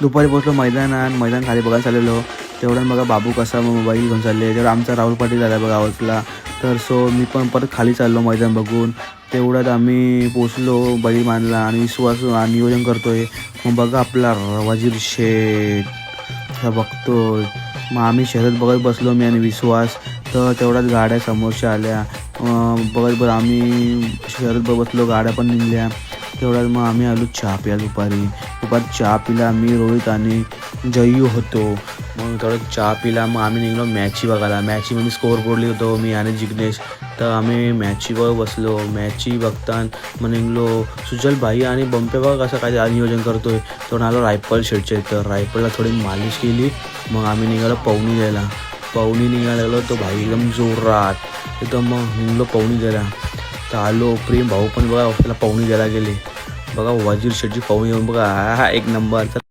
दुपारी पोचलो मैदान खाली बघायला चाललेलो. तेवढ्यानं बघा बाबू कसा मोबाईल घेऊन चालले. तेवढा आमचा राहुल पाटील झाला बघा आवतला. तर मी पण परत खाली चाललो मैदान बघून. तेवढ्यात आम्ही पोचलो, बैल बांधला आणि विश्वास नियोजन करतोय. मग बघा आपला वजीर शेठ बघतोय. मग आम्ही शर्यत बघत बसलो, मी आणि विश्वास. तर तेवढ्यात गाड्या समोरच्या आल्या. बघत आम्ही शर्यत बघत बसलो, गाड्या पण निघाल्या. तेवढ्यात मग आम्ही आलो चहा प्यायला. दुपारी चहा पिला. मी, रोहित आणि जयू होतो. मग तेवढं चहा पिला. मग आम्ही निघलो मॅची बघायला. मॅचीमध्ये स्कोअर बोर्डली होतो मी आणि जिग्नेश. तर आम्ही मॅचीवर बसलो. मॅची बघताना मग निघलो. सुजल भाई आणि बंपे बघा कसं काय नियोजन करतोय. तो आलो रायफल शेटच्या इथं. रायफलला थोडी मालिश केली. मग आम्ही निघालो पवनी द्यायला. पवनी निघायला लागलो. तो भाई एकदम जोरात तिथं. मग निघलो पवनी द्यायला. तर आलो. प्रेम भाऊ पण बघा त्याला पवनी द्यायला गेले. बघा वजीर शेटची पवनी येऊन बघा एक नंबर.